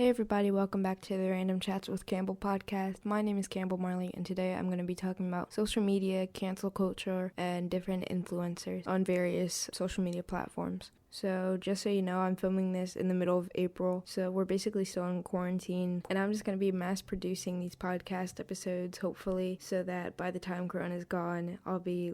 Hey everybody, welcome back to the Random Chats with Cambel podcast. My name is Cambel Marley, and today I'm going to be talking about social media, cancel culture, and different influencers on various social media platforms. So just so you know, I'm filming this in the middle of April, so we're basically still in quarantine, and I'm just going to be mass producing these podcast episodes, hopefully, so that by the time Corona is gone, I'll be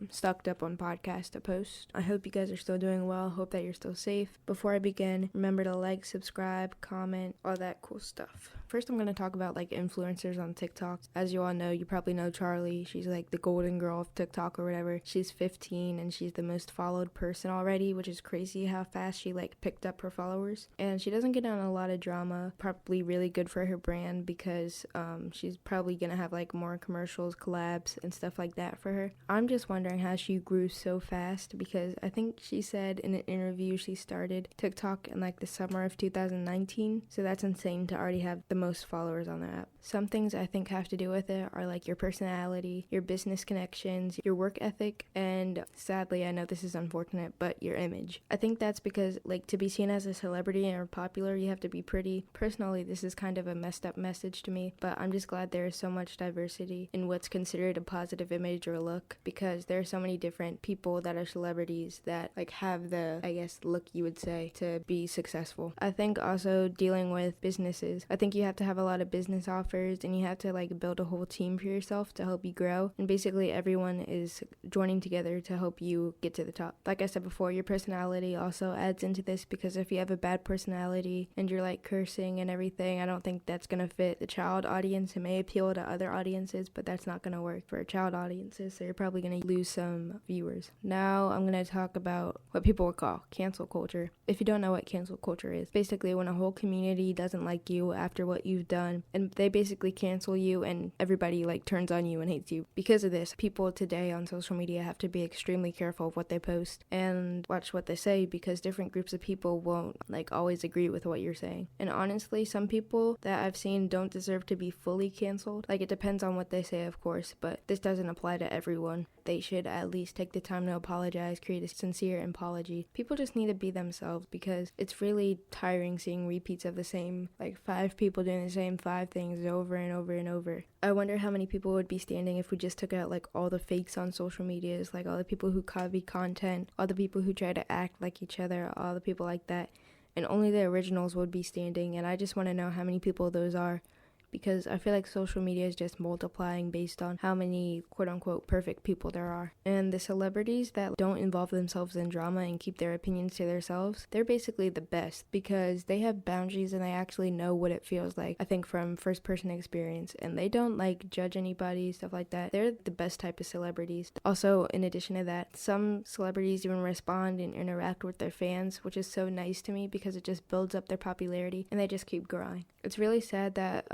stocked up on podcasts to post. I hope you guys are still doing well, hope that you're still safe. Before I begin, remember to like, subscribe, comment, all that cool stuff. First, I'm going to talk about influencers on TikTok. As you all know, you probably know Charlie. She's the golden girl of TikTok or whatever. She's 15 and she's the most followed person already, which is crazy how fast she picked up her followers. And she doesn't get on a lot of drama. Probably really good for her brand because she's probably gonna have more commercials, collabs, and stuff like that for her. I'm just wondering how she grew so fast because I think she said in an interview she started TikTok in the summer of 2019. So that's insane to already have the most followers on the app. Some things I think have to do with it are your personality, your business connections, your work ethic, and sadly, I know this is unfortunate, but your image. I think that's because to be seen as a celebrity or popular, you have to be pretty. Personally, this is kind of a messed up message to me, but I'm just glad there is so much diversity in what's considered a positive image or look, because there are so many different people that are celebrities that have the, look you would say to be successful. I think also dealing with businesses, I think you have to have a lot of business offers and you have to build a whole team for yourself to help you grow, and basically everyone is joining together to help you get to the top. Like I said before, your personality also adds into this, because if you have a bad personality and you're cursing and everything, I don't think that's gonna fit the child audience. It may appeal to other audiences, but that's not gonna work for child audiences, so you're probably gonna lose some viewers. Now I'm gonna talk about what people would call cancel culture. If you don't know what cancel culture is, basically when a whole community doesn't like you after what you've done, and they basically cancel you and everybody turns on you and hates you. Because of this, people today on social media have to be extremely careful of what they post and watch what they say, because different groups of people won't always agree with what you're saying. And honestly, some people that I've seen don't deserve to be fully canceled. It depends on what they say, of course, but this doesn't apply to everyone. They should at least take the time to apologize, create a sincere apology. People just need to be themselves, because it's really tiring seeing repeats of the same 5 people doing the same 5 things over and over and over. I wonder how many people would be standing if we just took out all the fakes on social medias, all the people who copy content, all the people who try to act like each other, all the people like that, and only the originals would be standing. And I just want to know how many people those are, because I feel social media is just multiplying based on how many quote-unquote perfect people there are. And the celebrities that don't involve themselves in drama and keep their opinions to themselves, they're basically the best, because they have boundaries and they actually know what it feels like, I think from first-person experience, and they don't judge anybody, stuff like that. They're the best type of celebrities. Also, in addition to that, some celebrities even respond and interact with their fans, which is so nice to me, because it just builds up their popularity and they just keep growing. It's really sad that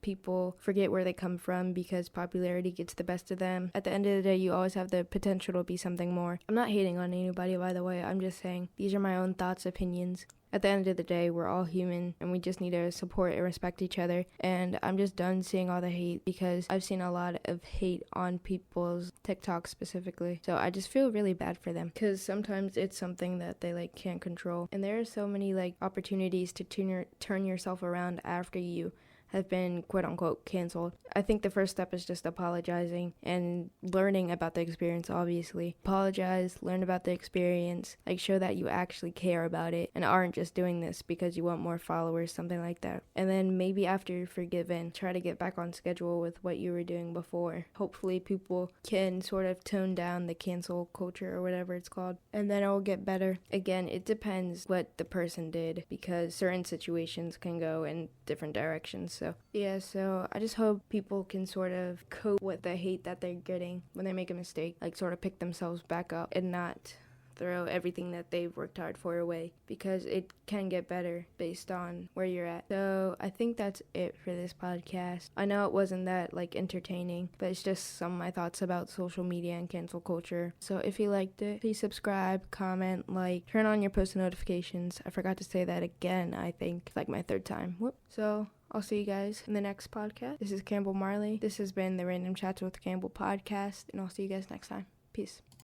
people forget where they come from because popularity gets the best of them. At the end of the day, you always have the potential to be something more. I'm not hating on anybody, by the way. I'm just saying these are my own thoughts, opinions. At the end of the day, we're all human and we just need to support and respect each other. And I'm just done seeing all the hate, because I've seen a lot of hate on people's TikTok specifically. So I just feel really bad for them, because sometimes it's something that they can't control. And there are so many opportunities to turn yourself around after you have been quote-unquote canceled. I think the first step is just apologizing and learning about the experience, obviously. Apologize, learn about the experience, show that you actually care about it and aren't just doing this because you want more followers, something like that. And then maybe after you're forgiven, try to get back on schedule with what you were doing before. Hopefully people can sort of tone down the cancel culture or whatever it's called, and then it will get better. Again, it depends what the person did, because certain situations can go in different directions. So I just hope people can sort of cope with the hate that they're getting when they make a mistake, sort of pick themselves back up and not throw everything that they've worked hard for away, because it can get better based on where you're at. So I think that's it for this podcast. I know it wasn't that entertaining, but it's just some of my thoughts about social media and cancel culture. So if you liked it, please subscribe, comment, turn on your post notifications. I forgot to say that again, I think it's my 3rd time. Whoop. So I'll see you guys in the next podcast. This is Cambel Marley. This has been the Random Chats with Cambel podcast, and I'll see you guys next time. Peace.